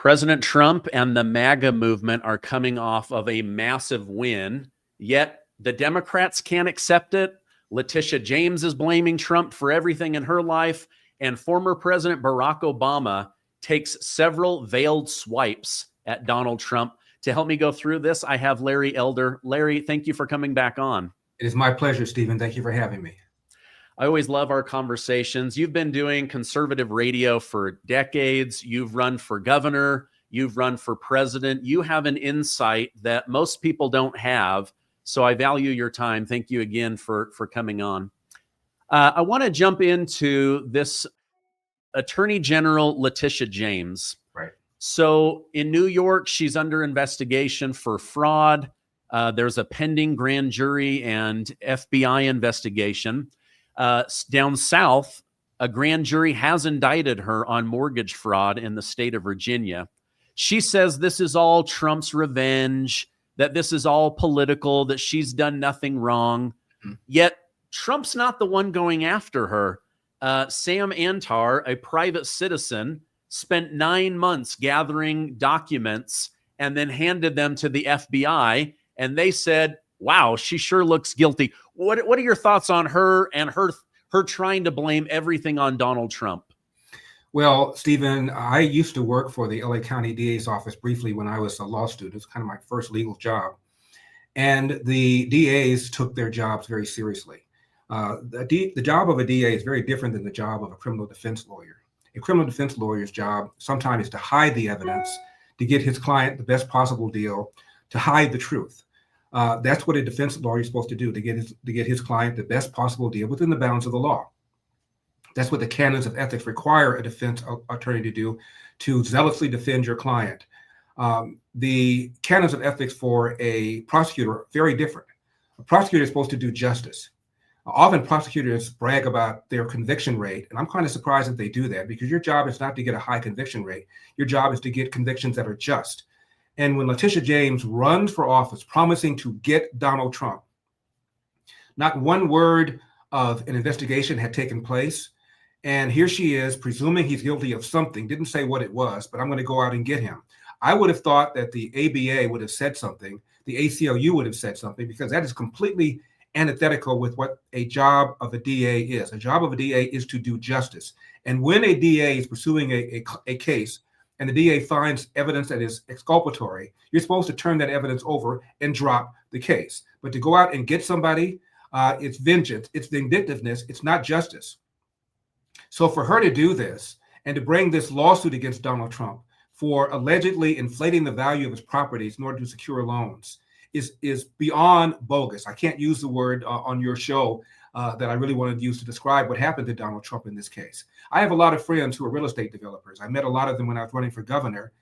President Trump and the MAGA movement are coming off of a massive win, yet the Democrats can't accept it. Leticia James is blaming Trump for everything in her life, and former President Barack Obama takes several veiled swipes at Donald Trump. To help me go through this, I have Larry Elder. Larry, thank you for coming back on. It is my pleasure, Stephen. Thank you for having me. I always love our conversations. You've been doing conservative radio for decades. You've run for governor. You've run for president. You have an insight that most people don't have. So I value your time. Thank you again for coming on. I want to jump into this Attorney General Leticia James. Right. So in New York, she's under investigation for fraud. There's a pending grand jury and FBI investigation. Down south, a grand jury has indicted her on mortgage fraud in the state of Virginia. She says this is all Trump's revenge, that this is all political, that she's done nothing wrong. Yet Trump's not the one going after her. Sam Antar, a private citizen, spent 9 months gathering documents and then handed them to the FBI. And they said, wow, she sure looks guilty. What are your thoughts on her and her trying to blame everything on Donald Trump? Well, Stephen, I used to work for the LA County DA's office briefly when I was a law student. It was kind of my first legal job. And the DAs took their jobs very seriously. The job of a DA is very different than the job of a criminal defense lawyer. A criminal defense lawyer's job sometimes is to hide the evidence, to get his client the best possible deal, to hide the truth. That's what a defense lawyer is supposed to do, to get his client the best possible deal within the bounds of the law. That's what the canons of ethics require a defense attorney to do, to zealously defend your client. The canons of ethics for a prosecutor are very different. A prosecutor is supposed to do justice. Often prosecutors brag about their conviction rate, and I'm kind of surprised that they do that, because your job is not to get a high conviction rate. Your job is to get convictions that are just. And when Leticia James runs for office promising to get Donald Trump, not one word of an investigation had taken place. And here she is presuming he's guilty of something, didn't say what it was, but I'm going to go out and get him. I would have thought that the ABA would have said something, the ACLU would have said something, because that is completely antithetical with what a job of a DA is. A job of a DA is to do justice. And when a DA is pursuing a case and the DA finds evidence that is exculpatory, you're supposed to turn that evidence over and drop the case. But to go out and get somebody, it's vengeance, it's vindictiveness, it's not justice. So for her to do this and to bring this lawsuit against Donald Trump for allegedly inflating the value of his properties in order to secure loans is beyond bogus. I can't use the word on your show that I really wanted to use to describe what happened to Donald Trump in this case. I have a lot of friends who are real estate developers. I met a lot of them when I was running for governor,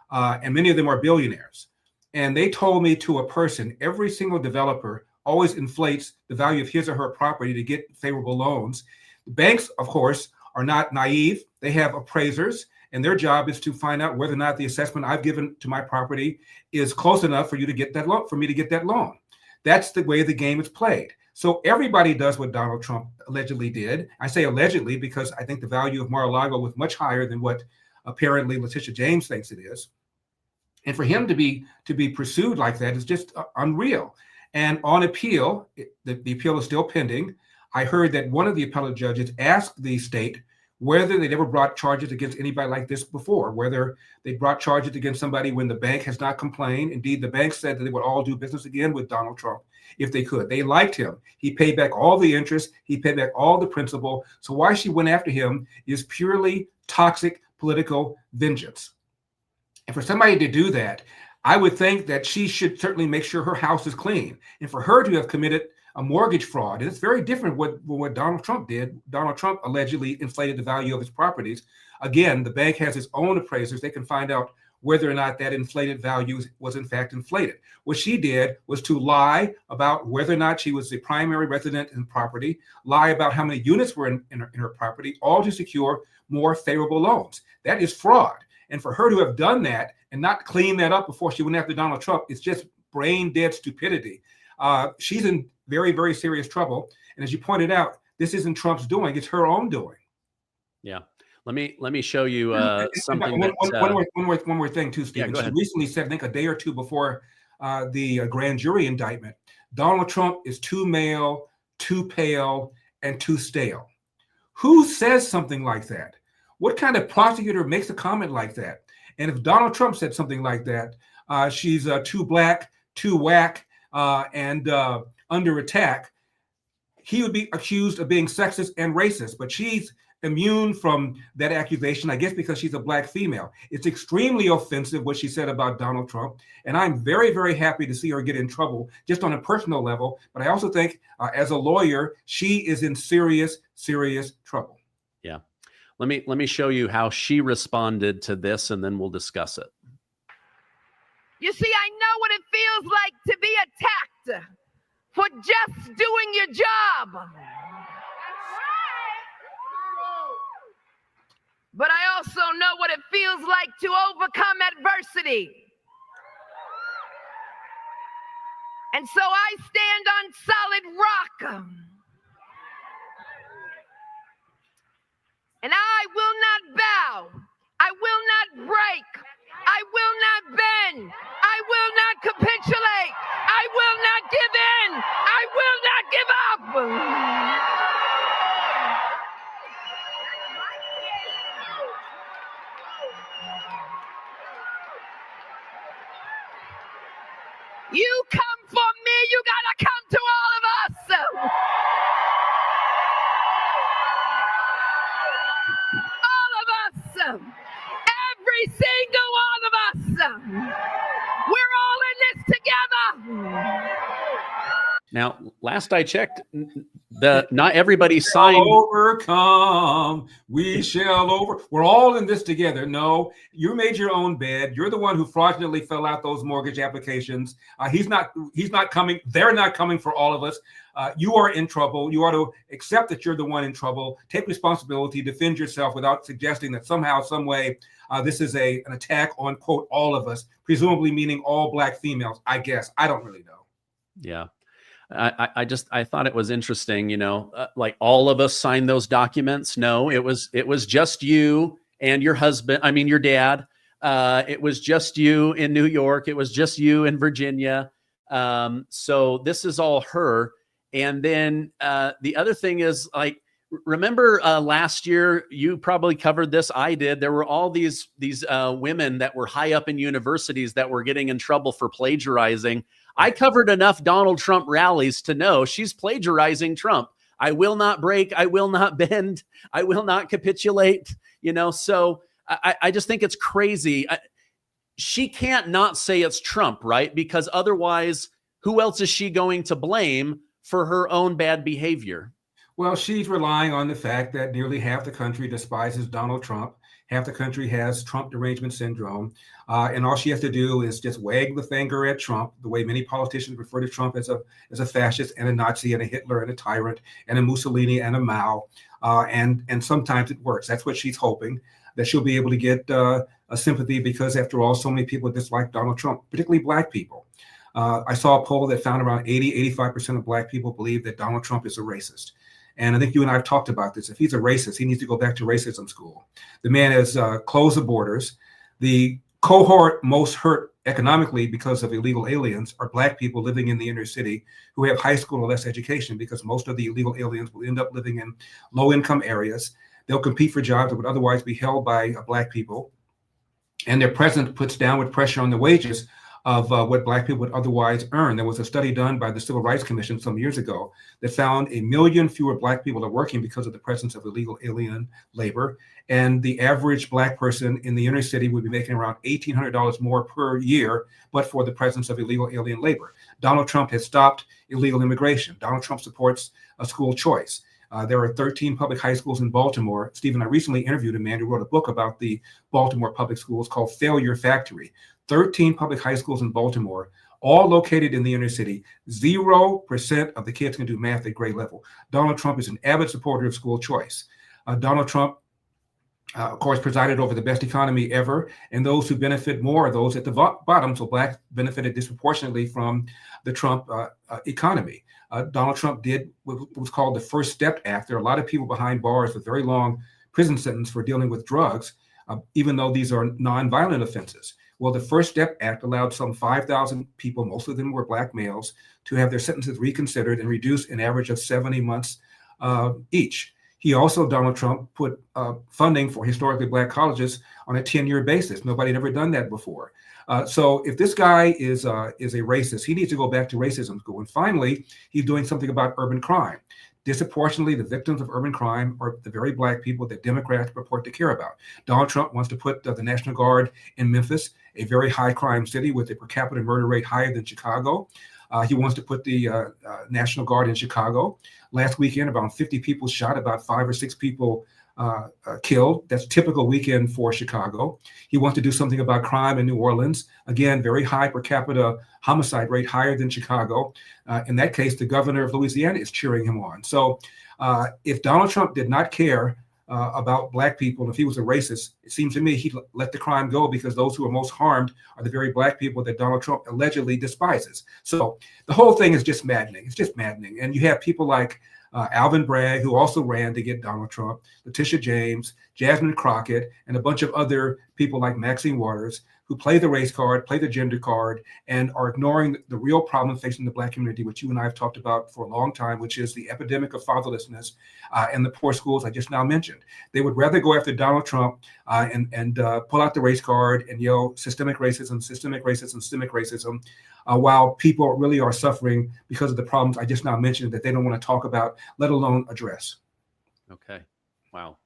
and many of them are billionaires. And they told me to a person, every single developer always inflates the value of his or her property to get favorable loans. The banks, of course, are not naive. They have appraisers, and their job is to find out whether or not the assessment I've given to my property is close enough for you to get that loan, for me to get that loan. That's the way the game is played. So everybody does what Donald Trump allegedly did. I say allegedly because I think the value of Mar-a-Lago was much higher than what apparently Leticia James thinks it is. And for him to be pursued like that is just unreal. And on appeal, the appeal is still pending. I heard that one of the appellate judges asked the state whether they'd ever brought charges against anybody like this before, whether they brought charges against somebody when the bank has not complained. Indeed, the bank said that they would all do business again with Donald Trump if they could. They liked him. He paid back all the interest. He paid back all the principal. So why she went after him is purely toxic political vengeance. And for somebody to do that, I would think that she should certainly make sure her house is clean. And for her to have committed a mortgage fraud, and it's very different what Donald Trump did. Donald Trump allegedly inflated the value of his properties. Again, the bank has its own appraisers. They can find out whether or not that inflated value was in fact inflated. What she did was to lie about whether or not she was the primary resident in the property, lie about how many units were in her property, all to secure more favorable loans. That is fraud. And for her to have done that and not clean that up before she went after Donald Trump, it's just brain dead stupidity. She's in very, very serious trouble. And as you pointed out, this isn't Trump's doing, it's her own doing. Yeah. Let me show you something one more thing too, Stephen. go She ahead. recently said, I think a day or two before the grand jury indictment, Donald Trump is too male, too pale, and too stale. Who says something like that? What kind of prosecutor makes a comment like that? And if Donald Trump said something like that, she's too black, too whack, and under attack, he would be accused of being sexist and racist. But she's immune from that accusation, I guess, because she's a black female. It's extremely offensive what she said about Donald Trump. And I'm very, very happy to see her get in trouble just on a personal level. But I also think as a lawyer, she is in serious, serious trouble. Yeah. Let me show you how she responded to this, and then we'll discuss it. You see, I know what it feels like to be attacked for just doing your job. But I also know what it feels like to overcome adversity. And so I stand on solid rock. And I will not bow. I will not break. I will not bend. I will not capitulate. I will not give in. I will not give up. You come for me, you gotta come to all of us. All of us. Every single one of us. We're all in this together. Now, last I checked, not everybody signed. Overcome, we shall over. We're all in this together. No, you made your own bed. You're the one who fraudulently filled out those mortgage applications. He's not coming. They're not coming for all of us. You are in trouble. You ought to accept that you're the one in trouble. Take responsibility. Defend yourself without suggesting that somehow, some way, this is an attack on, quote, all of us, presumably meaning all black females. I guess. I don't really know. Yeah. I thought it was interesting, like all of us signed those documents. No, it was just you and your husband. I mean, your dad. It was just you in New York. It was just you in Virginia. So this is all her. And then the other thing is, like, remember last year, you probably covered this. I did. There were all these women that were high up in universities that were getting in trouble for plagiarizing. I covered enough Donald Trump rallies to know she's plagiarizing Trump. I will not break. I will not bend. I will not capitulate. So I just think it's crazy. She can't not say it's Trump, right? Because otherwise, who else is she going to blame for her own bad behavior? Well, she's relying on the fact that nearly half the country despises Donald Trump. Half the country has Trump derangement syndrome. And all she has to do is just wag the finger at Trump, the way many politicians refer to Trump as a fascist and a Nazi and a Hitler and a tyrant and a Mussolini and a Mao. And sometimes it works. That's what she's hoping, that she'll be able to get a sympathy, because after all, so many people dislike Donald Trump, particularly black people. I saw a poll that found around 85% of black people believe that Donald Trump is a racist. And I think you and I have talked about this. If he's a racist, he needs to go back to racism school. The man has closed the borders. The cohort most hurt economically because of illegal aliens are black people living in the inner city who have high school or less education, because most of the illegal aliens will end up living in low-income areas. They'll compete for jobs that would otherwise be held by black people. And their presence puts downward pressure on the wages of what black people would otherwise earn. There was a study done by the Civil Rights Commission some years ago that found 1 million fewer black people are working because of the presence of illegal alien labor. And the average black person in the inner city would be making around $1,800 more per year, but for the presence of illegal alien labor. Donald Trump has stopped illegal immigration. Donald Trump supports a school choice. There are 13 public high schools in Baltimore. Stephen, I recently interviewed a man who wrote a book about the Baltimore public schools called Failure Factory. 13 public high schools in Baltimore, all located in the inner city. 0% of the kids can do math at grade level. Donald Trump is an avid supporter of school choice. Donald Trump, of course, presided over the best economy ever, and those who benefit more are those at the bottom. So blacks benefited disproportionately from the Trump economy. Donald Trump did what was called the First Step Act. There are a lot of people behind bars with very long prison sentence for dealing with drugs, even though these are nonviolent offenses. Well, the First Step Act allowed some 5,000 people, most of them were Black males, to have their sentences reconsidered and reduced an average of 70 months each. He also, Donald Trump, put funding for historically Black colleges on a 10-year basis. Nobody had ever done that before. So if this guy is a racist, he needs to go back to racism school. And finally, he's doing something about urban crime. Disproportionately, the victims of urban crime are the very Black people that Democrats purport to care about. Donald Trump wants to put the National Guard in Memphis, a very high crime city with a per capita murder rate higher than Chicago. He wants to put the National Guard in Chicago. Last weekend, about 50 people shot, about 5 or 6 people killed. That's a typical weekend for Chicago. He wants to do something about crime in New Orleans. Again, very high per capita homicide rate, higher than Chicago. In that case, the governor of Louisiana is cheering him on. So if Donald Trump did not care about Black people, if he was a racist, it seems to me he'd let the crime go, because those who are most harmed are the very Black people that Donald Trump allegedly despises. So the whole thing is just maddening. It's just maddening. And you have people like Alvin Bragg, who also ran to get Donald Trump, Leticia James, Jasmine Crockett, and a bunch of other people like Maxine Waters, who play the race card, play the gender card, and are ignoring the real problem facing the Black community, which you and I have talked about for a long time, which is the epidemic of fatherlessness and the poor schools I just now mentioned. They would rather go after Donald Trump and pull out the race card and yell systemic racism, systemic racism, systemic racism, while people really are suffering because of the problems I just now mentioned that they don't want to talk about, let alone address. Okay. Wow.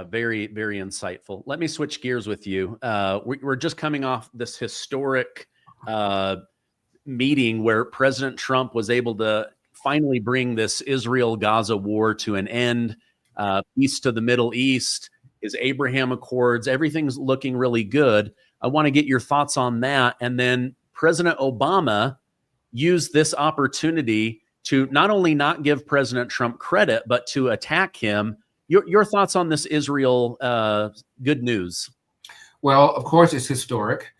Very, very insightful. Let me switch gears with you. We're just coming off this historic meeting where President Trump was able to finally bring this Israel-Gaza war to an end, peace to the Middle East, his Abraham Accords, everything's looking really good. I want to get your thoughts on that. And then President Obama used this opportunity to not only not give President Trump credit, but to attack him. Your thoughts on this Israel good news? Well, of course, it's historic.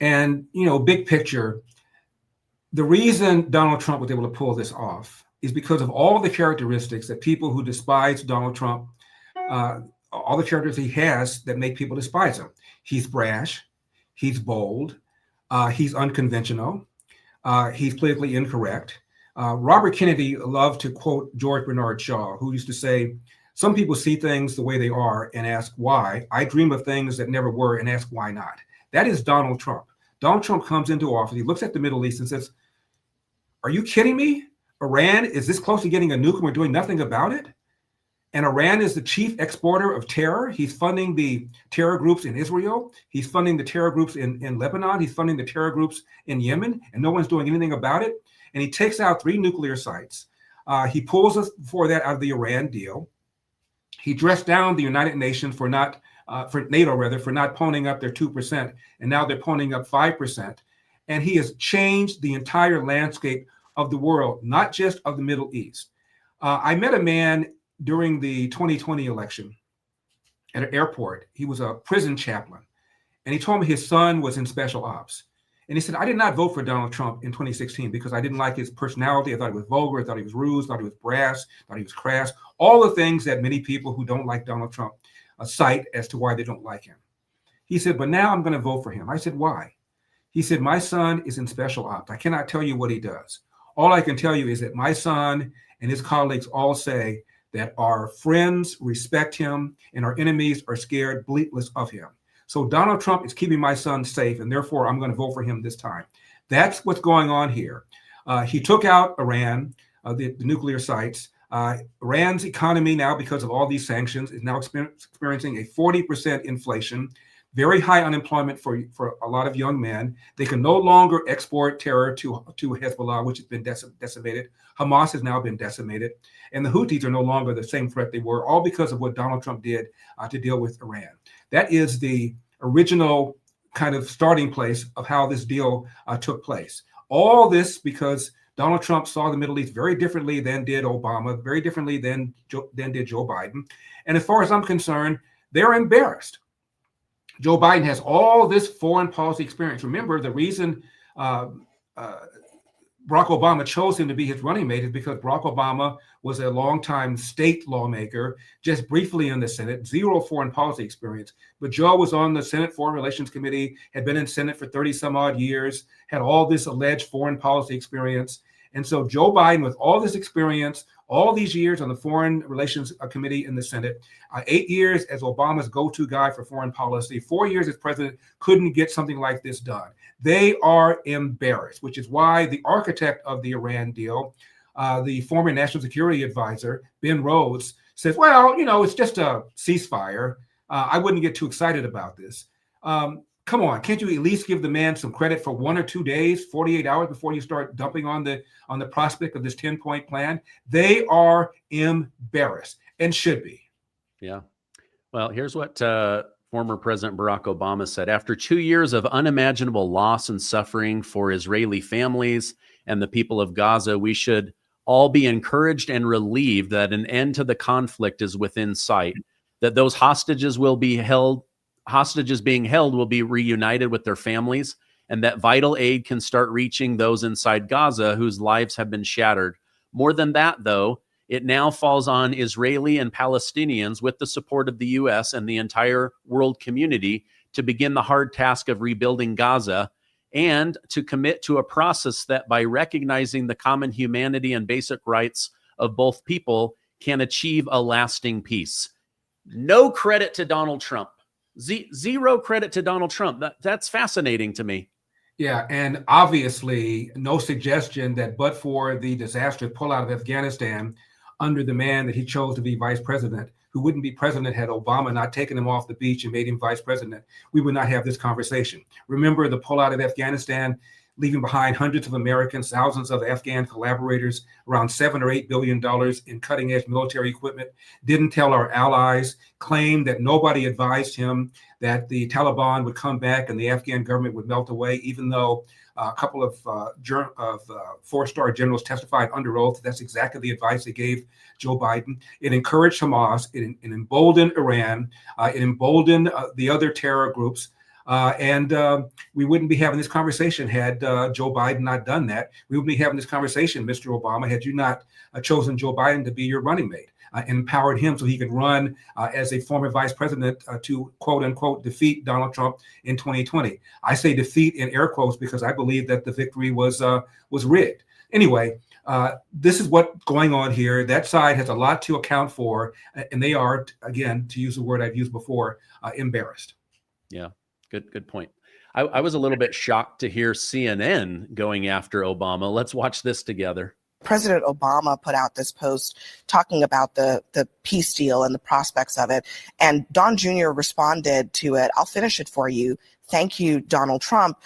And, you know, big picture, the reason Donald Trump was able to pull this off is because of all the characteristics that people who despise Donald Trump, all the characteristics he has that make people despise him. He's brash, he's bold, he's unconventional, he's politically incorrect. Robert Kennedy loved to quote George Bernard Shaw, who used to say, "Some people see things the way they are and ask why. I dream of things that never were and ask why not." That is Donald Trump. Donald Trump comes into office. He looks at the Middle East and says, "Are you kidding me? Iran is this close to getting a nuke and we're doing nothing about it? And Iran is the chief exporter of terror. He's funding the terror groups in Israel. He's funding the terror groups in Lebanon. He's funding the terror groups in Yemen, and no one's doing anything about it." And he takes out 3 nuclear sites. He pulls us for that out of the Iran deal. He dressed down the United Nations for NATO rather, for not ponying up their 2%, and now they're ponying up 5%. And he has changed the entire landscape of the world, not just of the Middle East. I met a man during the 2020 election at an airport. He was a prison chaplain, and he told me his son was in special ops. And he said, "I did not vote for Donald Trump in 2016 because I didn't like his personality. I thought he was vulgar. I thought he was rude. I thought he was brash. I thought he was crass. All the things that many people who don't like Donald Trump cite as to why they don't like him." He said, "But now I'm going to vote for him." I said, "Why?" He said, "My son is in special ops. I cannot tell you what he does. All I can tell you is that my son and his colleagues all say that our friends respect him and our enemies are scared bleatless of him. So Donald Trump is keeping my son safe, and therefore I'm going to vote for him this time." That's what's going on here. He took out Iran, the nuclear sites. Iran's economy now, because of all these sanctions, is now experiencing a 40% inflation, very high unemployment for a lot of young men. They can no longer export terror to Hezbollah, which has been decimated. Hamas has now been decimated. And the Houthis are no longer the same threat they were, all because of what Donald Trump did to deal with Iran. That is the original kind of starting place of how this deal took place. All this because Donald Trump saw the Middle East very differently than did Obama, very differently than did Joe Biden. And as far as I'm concerned, they're embarrassed. Joe Biden has all this foreign policy experience. Remember, the reason Barack Obama chose him to be his running mate is because Barack Obama was a longtime state lawmaker, just briefly in the Senate, zero foreign policy experience. But Joe was on the Senate Foreign Relations Committee, had been in Senate for 30 some odd years, had all this alleged foreign policy experience. And so Joe Biden, with all this experience, all these years on the Foreign Relations Committee in the Senate, 8 years as Obama's go-to guy for foreign policy, 4 years as president, couldn't get something like this done. They are embarrassed, which is why the architect of the Iran deal, the former National Security Advisor, Ben Rhodes, says, well, you know, it's just a ceasefire. I wouldn't get too excited about this. Come on, can't you at least give the man some credit for 1 or 2 days, 48 hours before you start dumping on the prospect of this 10-point plan? They are embarrassed and should be. Yeah. Well, here's what former President Barack Obama said. After 2 years of unimaginable loss and suffering for Israeli families and the people of Gaza, we should all be encouraged and relieved that an end to the conflict is within sight, that those hostages being held will be reunited with their families, and that vital aid can start reaching those inside Gaza whose lives have been shattered. More than that, though, it now falls on Israeli and Palestinians, with the support of the U.S. and the entire world community, to begin the hard task of rebuilding Gaza and to commit to a process that, by recognizing the common humanity and basic rights of both people, can achieve a lasting peace. No credit to Donald Trump. Zero credit to Donald Trump. That's fascinating to me. Yeah, and obviously no suggestion that but for the disastrous pullout of Afghanistan under the man that he chose to be vice president, who wouldn't be president had Obama not taken him off the beach and made him vice president, we would not have this conversation. Remember the pullout of Afghanistan, leaving behind hundreds of Americans, thousands of Afghan collaborators, around $7 or $8 billion in cutting-edge military equipment, didn't tell our allies, claimed that nobody advised him that the Taliban would come back and the Afghan government would melt away, even though a couple of four-star generals testified under oath. That's exactly the advice they gave Joe Biden. It encouraged Hamas. It emboldened Iran. It emboldened the other terror groups. And we wouldn't be having this conversation had Joe Biden not done that. We wouldn't be having this conversation, Mr. Obama, had you not chosen Joe Biden to be your running mate and empowered him so he could run as a former vice president to, quote unquote, defeat Donald Trump in 2020. I say defeat in air quotes because I believe that the victory was rigged. Anyway, this is what's going on here. That side has a lot to account for, and they are, again, to use the word I've used before, embarrassed. Yeah. Good point. I was a little bit shocked to hear CNN going after Obama. Let's watch this together. President Obama put out this post talking about the peace deal and the prospects of it. And Don Jr. responded to it. I'll finish it for you. Thank you, Donald Trump.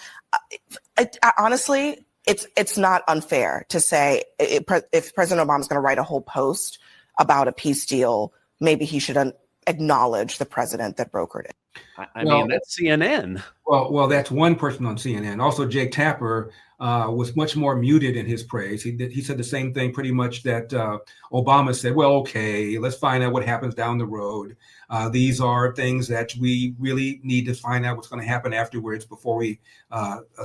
Honestly, it's not unfair to say if President Obama's going to write a whole post about a peace deal, maybe he should acknowledge the president that brokered it. I mean, that's CNN. Well, that's one person on CNN. Also, Jake Tapper was much more muted in his praise. He said the same thing pretty much that Obama said, well, okay, let's find out what happens down the road. These are things that we really need to find out what's going to happen afterwards before we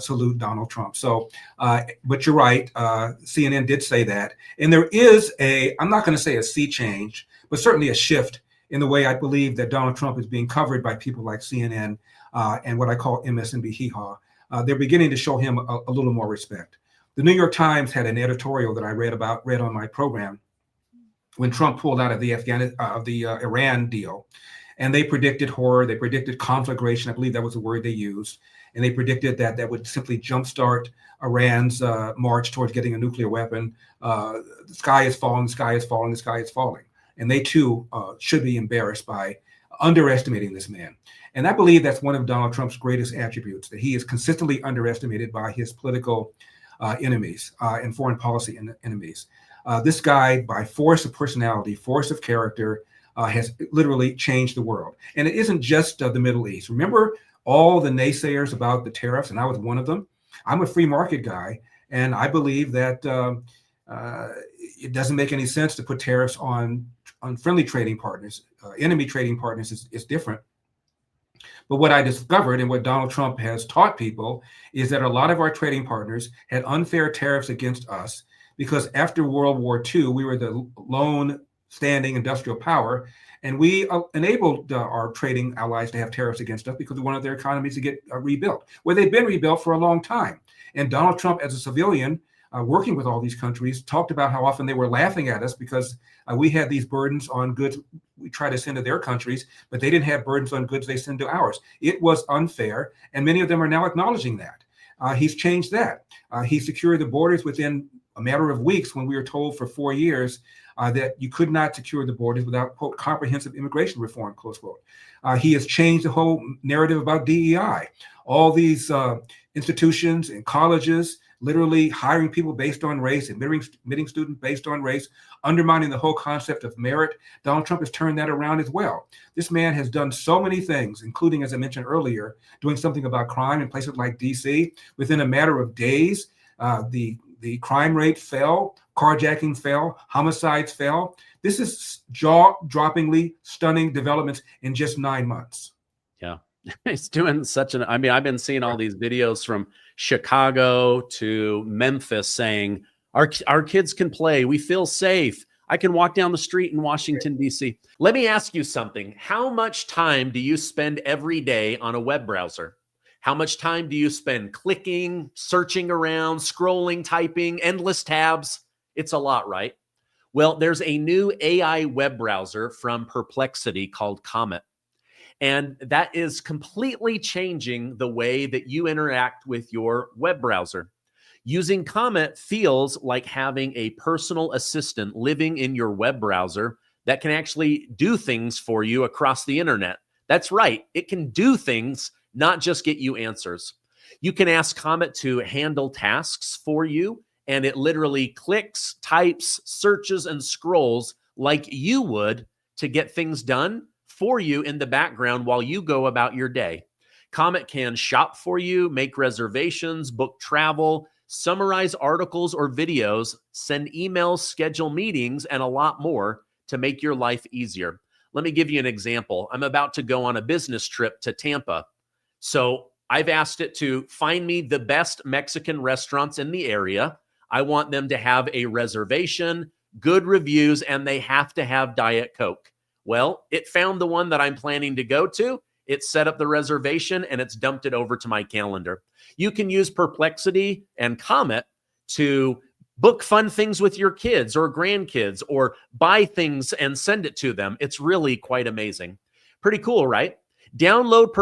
salute Donald Trump. So, but you're right. CNN did say that. And there is I'm not going to say a sea change, but certainly a shift in the way I believe that Donald Trump is being covered by people like CNN and what I call MSNBC hee-haw. They're beginning to show him a little more respect. The New York Times had an editorial that I read on my program when Trump pulled out of the Iran deal, and they predicted horror. They predicted conflagration. I believe that was the word they used, and they predicted that would simply jumpstart Iran's march towards getting a nuclear weapon. The sky is falling. The sky is falling. The sky is falling. And they too should be embarrassed by underestimating this man. And I believe that's one of Donald Trump's greatest attributes, that he is consistently underestimated by his political enemies and foreign policy enemies. This guy, by force of personality, force of character, has literally changed the world. And it isn't just the Middle East. Remember all the naysayers about the tariffs, and I was one of them. I'm a free market guy, and I believe that it doesn't make any sense to put tariffs on friendly trading partners. Enemy trading partners is different. But what I discovered and what Donald Trump has taught people is that a lot of our trading partners had unfair tariffs against us because after World War II, we were the lone standing industrial power. And we enabled our trading allies to have tariffs against us because we wanted their economies to get rebuilt. Well, they've been rebuilt for a long time. And Donald Trump, as a civilian, working with all these countries, talked about how often they were laughing at us because we had these burdens on goods we try to send to their countries, but they didn't have burdens on goods they send to ours. It was unfair, and many of them are now acknowledging that. He's changed that. He secured the borders within a matter of weeks when we were told for 4 years that you could not secure the borders without, quote, comprehensive immigration reform, close quote. He has changed the whole narrative about DEI. All these institutions and colleges literally hiring people based on race, admitting students based on race, undermining the whole concept of merit. Donald Trump has turned that around as well. This man has done so many things, including, as I mentioned earlier, doing something about crime in places like DC. Within a matter of days, the crime rate fell, carjacking fell, homicides fell. This is jaw-droppingly stunning developments in just 9 months. Yeah, he's doing such an, I mean, I've been seeing all these videos from Chicago to Memphis saying, our kids can play. We feel safe. I can walk down the street in Washington, D.C. Let me ask you something. How much time do you spend every day on a web browser? How much time do you spend clicking, searching around, scrolling, typing, endless tabs? It's a lot, right? Well, there's a new AI web browser from Perplexity called Comet. And that is completely changing the way that you interact with your web browser. Using Comet feels like having a personal assistant living in your web browser that can actually do things for you across the internet. That's right. It can do things, not just get you answers. You can ask Comet to handle tasks for you, and it literally clicks, types, searches, and scrolls like you would to get things done for you in the background while you go about your day. Comet can shop for you, make reservations, book travel, summarize articles or videos, send emails, schedule meetings, and a lot more to make your life easier. Let me give you an example. I'm about to go on a business trip to Tampa. So I've asked it to find me the best Mexican restaurants in the area. I want them to have a reservation, good reviews, and they have to have Diet Coke. Well, it found the one that I'm planning to go to. It set up the reservation and it's dumped it over to my calendar. You can use Perplexity and Comet to book fun things with your kids or grandkids or buy things and send it to them. It's really quite amazing. Pretty cool, right? Download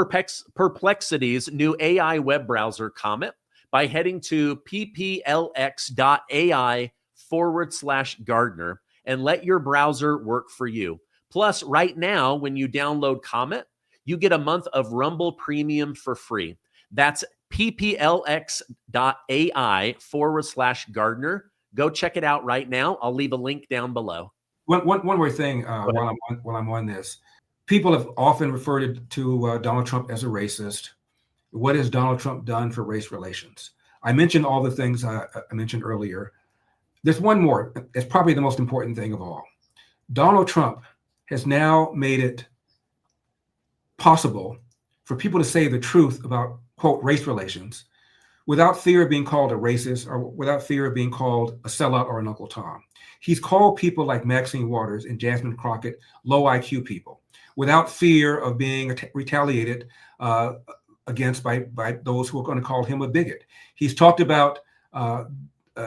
Perplexity's new AI web browser, Comet, by heading to pplx.ai/Gardner and let your browser work for you. Plus, right now, when you download Comet, you get a month of Rumble Premium for free. That's pplx.ai/Gardner. Go check it out right now. I'll leave a link down below. One more thing while I'm on this. People have often referred to Donald Trump as a racist. What has Donald Trump done for race relations? I mentioned all the things I mentioned earlier. There's one more. It's probably the most important thing of all. Donald Trump has now made it possible for people to say the truth about, quote, race relations without fear of being called a racist or without fear of being called a sellout or an Uncle Tom. He's called people like Maxine Waters and Jasmine Crockett low IQ people without fear of being retaliated against by those who are going to call him a bigot. He's talked about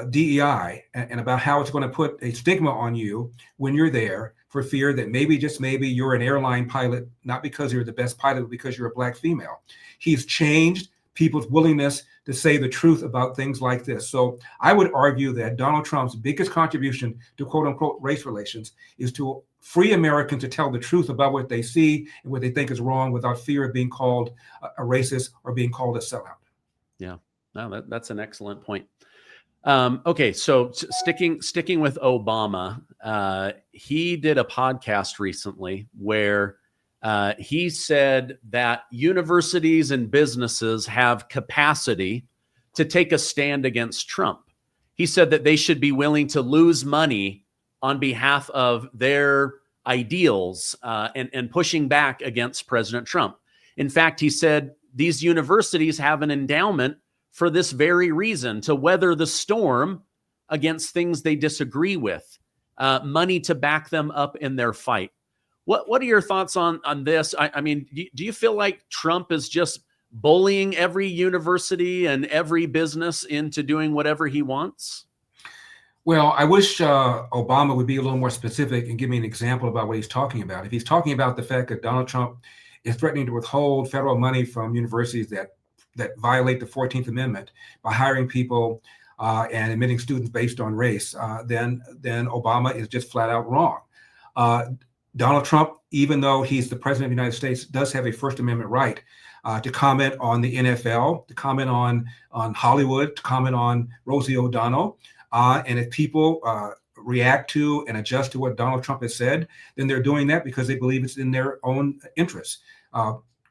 DEI and about how it's going to put a stigma on you when you're there for fear that maybe, just maybe, you're an airline pilot, not because you're the best pilot, but because you're a Black female. He's changed people's willingness to say the truth about things like this. So I would argue that Donald Trump's biggest contribution to quote unquote race relations is to free Americans to tell the truth about what they see and what they think is wrong without fear of being called a racist or being called a sellout. Yeah, no, that's an excellent point. Okay, so sticking with Obama, he did a podcast recently where he said that universities and businesses have capacity to take a stand against Trump. He said that they should be willing to lose money on behalf of their ideals and pushing back against President Trump. In fact, he said these universities have an endowment for this very reason, to weather the storm against things they disagree with, money to back them up in their fight. What are your thoughts on this? I mean, do you feel like Trump is just bullying every university and every business into doing whatever he wants? Well, I wish Obama would be a little more specific and give me an example about what he's talking about. If he's talking about the fact that Donald Trump is threatening to withhold federal money from universities that violate the 14th Amendment by hiring people and admitting students based on race, then Obama is just flat out wrong. Donald Trump, even though he's the president of the United States, does have a First Amendment right to comment on the NFL, to comment on Hollywood, to comment on Rosie O'Donnell. And if people react to and adjust to what Donald Trump has said, then they're doing that because they believe it's in their own interests.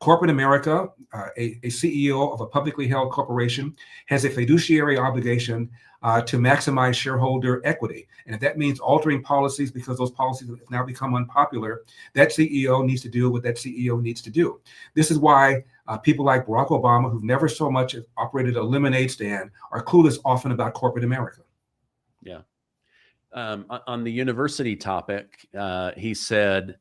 Corporate America, a CEO of a publicly held corporation, has a fiduciary obligation to maximize shareholder equity. And if that means altering policies because those policies have now become unpopular, that CEO needs to do what that CEO needs to do. This is why people like Barack Obama, who've never so much as operated a lemonade stand, are clueless often about corporate America. Yeah. On the university topic, he said,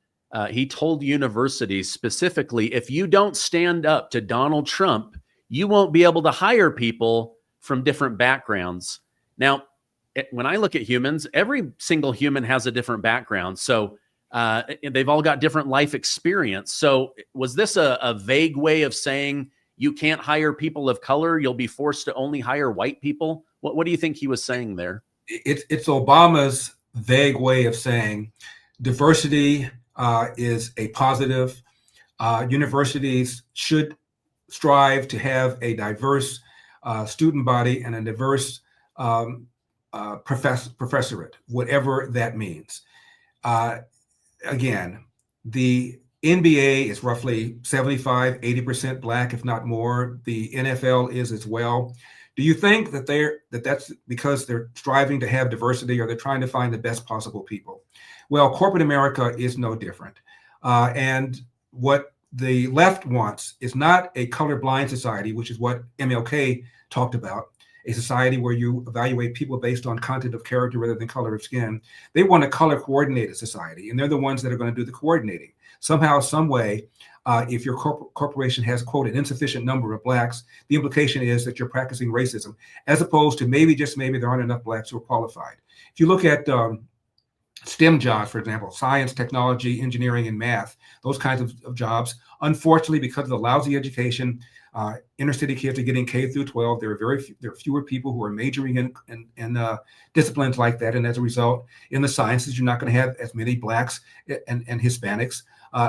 he told universities specifically, if you don't stand up to Donald Trump, you won't be able to hire people from different backgrounds. Now, when I look at humans, every single human has a different background. So they've all got different life experience. So was this a vague way of saying you can't hire people of color? You'll be forced to only hire white people? What do you think he was saying there? It's Obama's vague way of saying diversity is a positive. Universities should strive to have a diverse student body and a diverse professorate, whatever that means. Again, the NBA is roughly 75, 80% Black, if not more. The NFL is as well. Do you think that that's because they're striving to have diversity, or they're trying to find the best possible people? Well, corporate America is no different. And what the left wants is not a colorblind society, which is what MLK talked about, a society where you evaluate people based on content of character rather than color of skin. They want a color coordinated society, and they're the ones that are going to do the coordinating. Somehow, some way, if your corporation has, quote, an insufficient number of Blacks, the implication is that you're practicing racism, as opposed to maybe, just maybe, there aren't enough Blacks who are qualified. If you look at STEM jobs, for example, science, technology, engineering, and math, those kinds of jobs, unfortunately, because of the lousy education, inner city kids are getting K through 12. There are fewer people who are majoring in disciplines like that, and as a result, in the sciences, you're not going to have as many Blacks and Hispanics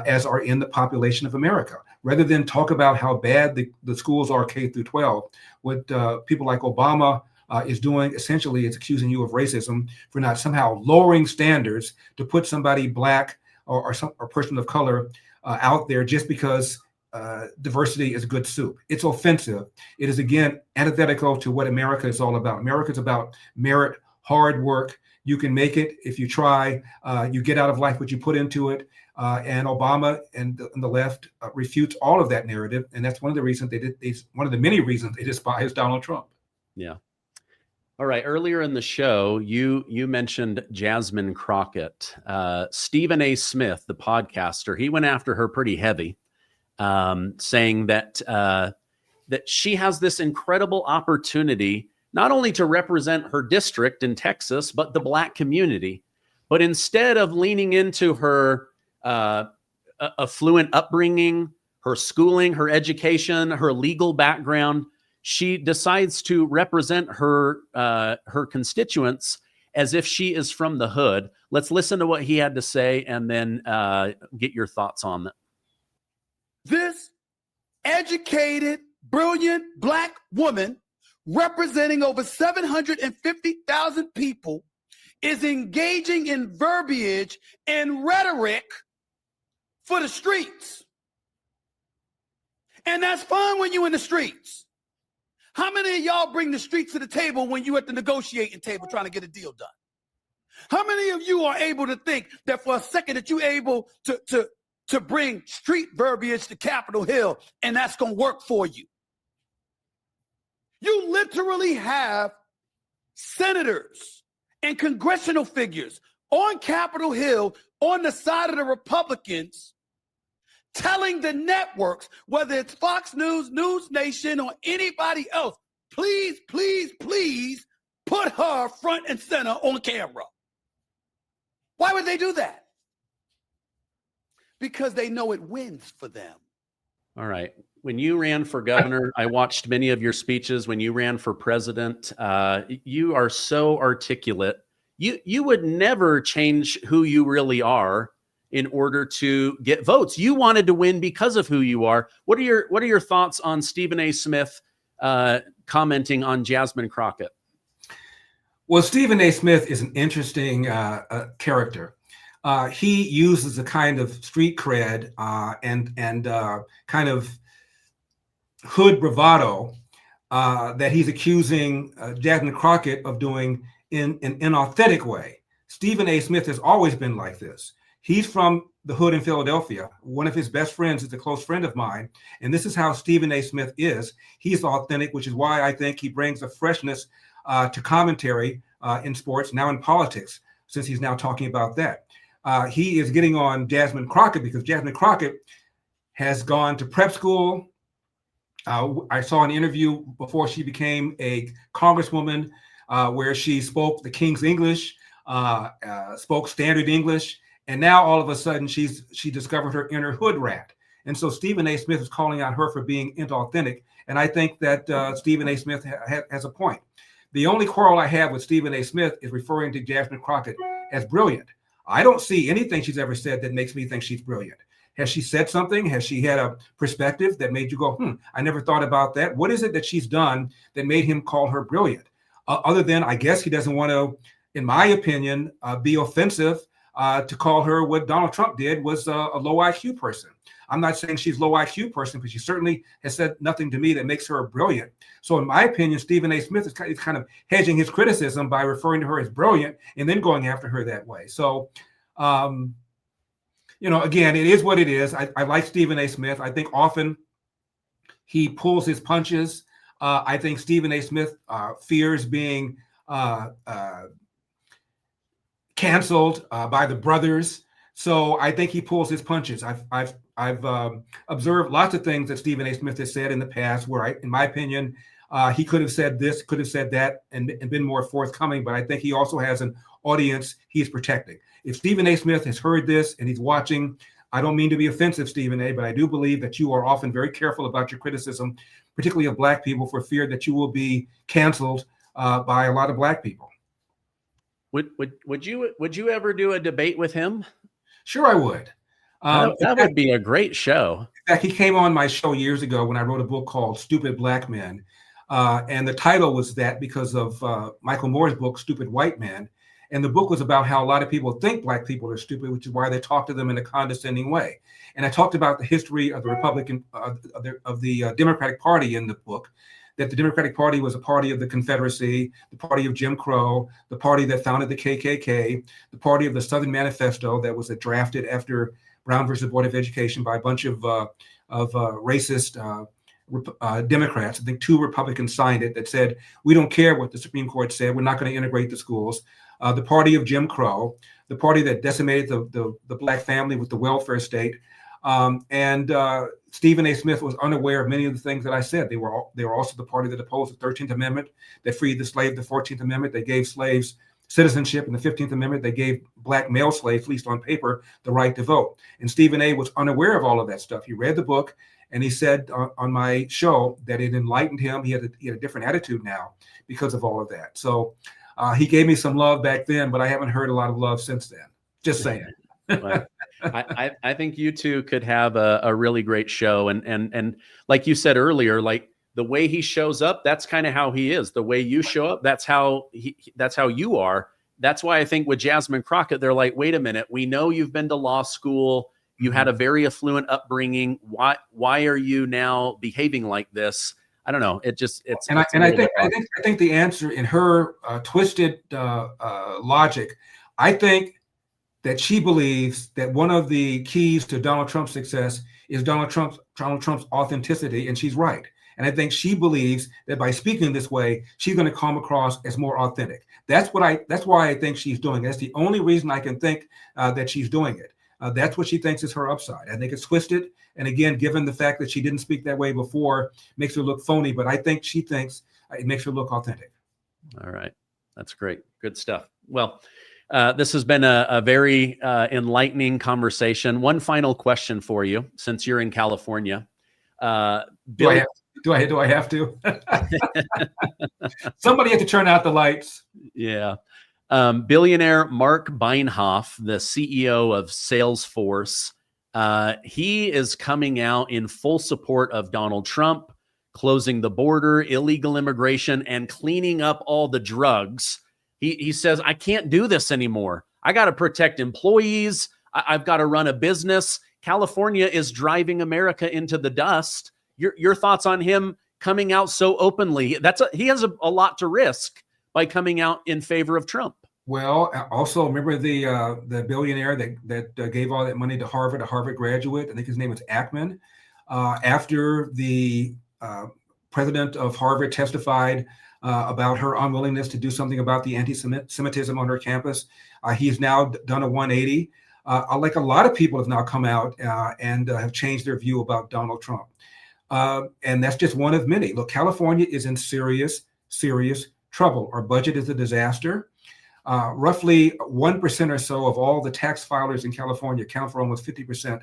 as are in the population of America. Rather than talk about how bad the schools are K through 12, what people like Obama is doing essentially is accusing you of racism for not somehow lowering standards to put somebody Black or person of color out there just because diversity is good soup. It's offensive. It is, again, antithetical to what America is all about. America is about merit, hard work. You can make it if you try. You get out of life what you put into it. And Obama and the left refutes all of that narrative, and that's one of the reasons one of the many reasons they despise Donald Trump. Yeah. All right. Earlier in the show, you mentioned Jasmine Crockett. Stephen A. Smith, the podcaster, he went after her pretty heavy, saying that she has this incredible opportunity not only to represent her district in Texas, but the Black community. But instead of leaning into her affluent upbringing, her schooling, her education, her legal background, she decides to represent her constituents as if she is from the hood. Let's listen to what he had to say and then get your thoughts on that. This educated, brilliant Black woman representing over 750,000 people is engaging in verbiage and rhetoric for the streets. And that's fine when you're in the streets. How many of y'all bring the streets to the table when you're at the negotiating table trying to get a deal done? How many of you are able to think that for a second that you're able to to bring street verbiage to Capitol Hill, and that's going to work for you. You literally have senators and congressional figures on Capitol Hill on the side of the Republicans telling the networks, whether it's Fox News, News Nation, or anybody else, please, please, please put her front and center on camera. Why would they do that? Because they know it wins for them. All right. When you ran for governor, I watched many of your speeches. When you ran for president, you are so articulate. You would never change who you really are in order to get votes. You wanted to win because of who you are. What are your thoughts on Stephen A. Smith commenting on Jasmine Crockett? Well, Stephen A. Smith is an interesting character. He uses a kind of street cred and kind of hood bravado that he's accusing Jasmine Crockett of doing in an inauthentic way. Stephen A. Smith has always been like this. He's from the hood in Philadelphia. One of his best friends is a close friend of mine. And this is how Stephen A. Smith is. He's authentic, which is why I think he brings a freshness to commentary in sports, now in politics, since he's now talking about that. He is getting on Jasmine Crockett because Jasmine Crockett has gone to prep school. I saw an interview before she became a congresswoman where she spoke the King's English, spoke standard English, and now all of a sudden she discovered her inner hood rat. And so Stephen A. Smith is calling out her for being inauthentic. And I think that Stephen A. Smith has a point. The only quarrel I have with Stephen A. Smith is referring to Jasmine Crockett as brilliant. I don't see anything she's ever said that makes me think she's brilliant. Has she said something? Has she had a perspective that made you go, I never thought about that? What is it that she's done that made him call her brilliant? Other than, I guess he doesn't want to, in my opinion, be offensive to call her what Donald Trump did was a low IQ person. I'm not saying she's a low IQ person, but she certainly has said nothing to me that makes her brilliant. So in my opinion, Stephen A. Smith is kind of hedging his criticism by referring to her as brilliant and then going after her that way. So, again, it is what it is. I like Stephen A. Smith. I think often he pulls his punches. I think Stephen A. Smith fears being canceled by the brothers. So I think he pulls his punches. I've observed lots of things that Stephen A. Smith has said in the past where, in my opinion, he could have said this, could have said that, and been more forthcoming. But I think he also has an audience he's protecting. If Stephen A. Smith has heard this and he's watching, I don't mean to be offensive, Stephen A., but I do believe that you are often very careful about your criticism, particularly of Black people, for fear that you will be canceled by a lot of Black people. Would you ever do a debate with him? Sure, I would. That would be a great show. In fact, he came on my show years ago when I wrote a book called Stupid Black Men. And the title was that because of Michael Moore's book, Stupid White Men. And the book was about how a lot of people think Black people are stupid, which is why they talk to them in a condescending way. And I talked about the history of the Republican, of the Democratic Party in the book, that the Democratic Party was a party of the Confederacy, the party of Jim Crow, the party that founded the KKK, the party of the Southern Manifesto that was drafted after Brown versus Board of Education by a bunch of racist Democrats. I think 2 Republicans signed it that said, we don't care what the Supreme Court said. We're not going to integrate the schools. The party of Jim Crow, the party that decimated the Black family with the welfare state. And Stephen A. Smith was unaware of many of the things that I said. They were also the party that opposed the 13th Amendment, that freed the slave, the 14th Amendment. They gave slaves citizenship in the 15th Amendment. They gave Black male slaves, at least on paper, the right to vote. And Stephen A. was unaware of all of that stuff. He read the book and he said on my show that it enlightened him. He had a different attitude now because of all of that. So he gave me some love back then, but I haven't heard a lot of love since then. Just saying. Well, I think you two could have a really great show. And like you said earlier, like the way he shows up, that's kind of how he is. The way you show up, that's how you are. That's why I think with Jasmine Crockett, they're like, wait a minute, we know you've been to law school. You had a very affluent upbringing. Why are you now behaving like this? I don't know. I think the answer in her twisted logic, I think that she believes that one of the keys to Donald Trump's success is Donald Trump's authenticity, and she's right. And I think she believes that by speaking this way, she's going to come across as more authentic. That's why I think she's doing it. That's the only reason I can think that she's doing it. That's what she thinks is her upside. I think it's twisted. And again, given the fact that she didn't speak that way before, makes her look phony. But I think she thinks it makes her look authentic. All right. That's great. Good stuff. Well, this has been a very enlightening conversation. One final question for you, since you're in California. Bill, do I have to? Somebody has to turn out the lights. Yeah. Billionaire Mark Beinhoff, the CEO of Salesforce, he is coming out in full support of Donald Trump, closing the border, illegal immigration, and cleaning up all the drugs. He says, I can't do this anymore. I got to protect employees. I've got to run a business. California is driving America into the dust. Your thoughts on him coming out so openly? He has a lot to risk by coming out in favor of Trump. Well, also remember the billionaire that gave all that money to Harvard, a Harvard graduate. I think his name is Ackman. After the president of Harvard testified about her unwillingness to do something about the anti-Semitism on her campus, he's now done a 180. Like a lot of people have now come out and have changed their view about Donald Trump. And that's just one of many. Look, California is in serious, serious trouble. Our budget is a disaster. Roughly 1% or so of all the tax filers in California account for almost 50%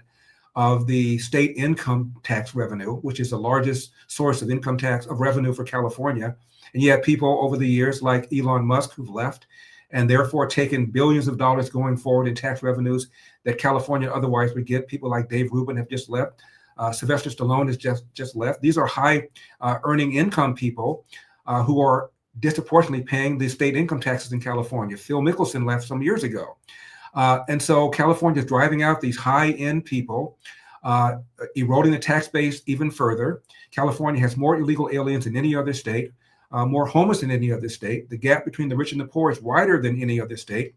of the state income tax revenue, which is the largest source of income tax of revenue for California. And you have people over the years like Elon Musk who've left and therefore taken billions of dollars going forward in tax revenues that California otherwise would get. People like Dave Rubin have just left. Sylvester Stallone has just left. These are high earning income people who are disproportionately paying the state income taxes in California. Phil Mickelson left some years ago. And so California is driving out these high-end people, eroding the tax base even further. California has more illegal aliens than any other state, more homeless than any other state. The gap between the rich and the poor is wider than any other state.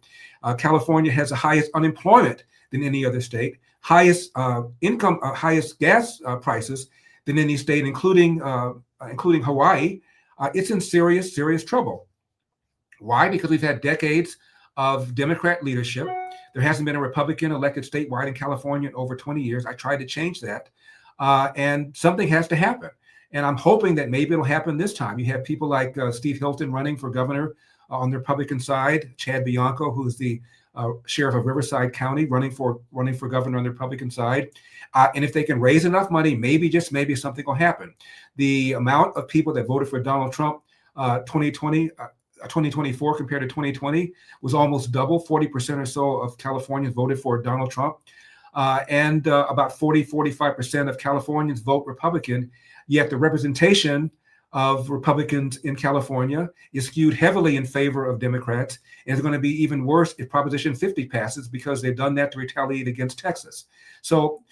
California has the highest unemployment than any other state, highest income, highest gas prices than any state, including Hawaii. It's in serious, serious trouble. Why? Because we've had decades of Democrat leadership. There hasn't been a Republican elected statewide in California in over 20 years. I tried to change that. And something has to happen. And I'm hoping that maybe it'll happen this time. You have people like Steve Hilton running for governor on the Republican side, Chad Bianco, who's the sheriff of Riverside County, running for governor on the Republican side. And if they can raise enough money, maybe, just maybe, something will happen. The amount of people that voted for Donald Trump 2024 compared to 2020 was almost double. 40% or so of Californians voted for Donald Trump. And about 45% of Californians vote Republican. Yet the representation of Republicans in California is skewed heavily in favor of Democrats. And it's going to be even worse if Proposition 50 passes, because they've done that to retaliate against Texas. So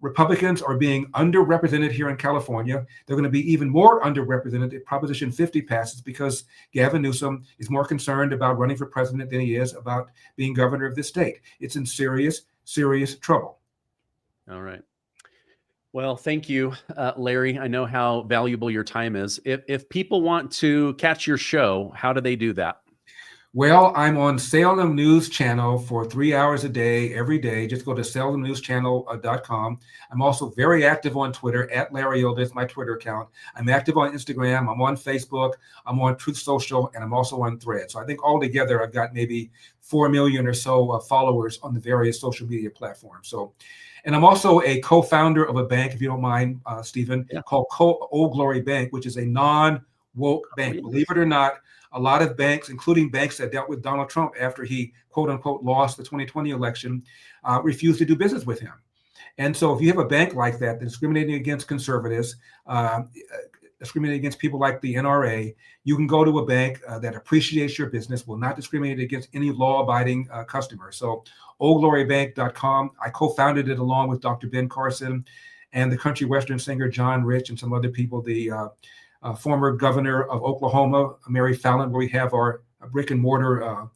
Republicans are being underrepresented here in California. They're going to be even more underrepresented if Proposition 50 passes, because Gavin Newsom is more concerned about running for president than he is about being governor of this state. It's in serious, serious trouble. All right. Well, thank you, Larry. I know how valuable your time is. If people want to catch your show, how do they do that? Well, I'm on Salem News Channel for 3 hours a day, every day. Just go to salemnewschannel.com. I'm also very active on Twitter, @LarryO. That's my Twitter account. I'm active on Instagram. I'm on Facebook. I'm on Truth Social, and I'm also on Threads. So I think altogether, I've got maybe 4 million or so followers on the various social media platforms. So, and I'm also a co-founder of a bank, if you don't mind, Stephen, called Old Glory Bank, which is a non-woke bank. Believe it or not, a lot of banks, including banks that dealt with Donald Trump after he, quote unquote, lost the 2020 election, refused to do business with him. And so if you have a bank like that, that's discriminating against conservatives, discriminating against people like the NRA, you can go to a bank that appreciates your business, will not discriminate against any law-abiding customer. So oldglorybank.com. I co-founded it along with Dr. Ben Carson and the country western singer John Rich and some other people, the former governor of Oklahoma, Mary Fallon, where we have our brick and mortar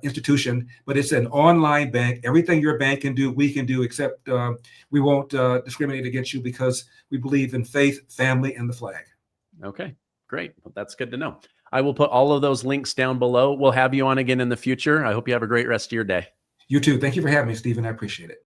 institution, but it's an online bank. Everything your bank can do, we can do, except we won't discriminate against you because we believe in faith, family, and the flag. Okay, great. Well, that's good to know. I will put all of those links down below. We'll have you on again in the future. I hope you have a great rest of your day. You too. Thank you for having me, Stephen. I appreciate it.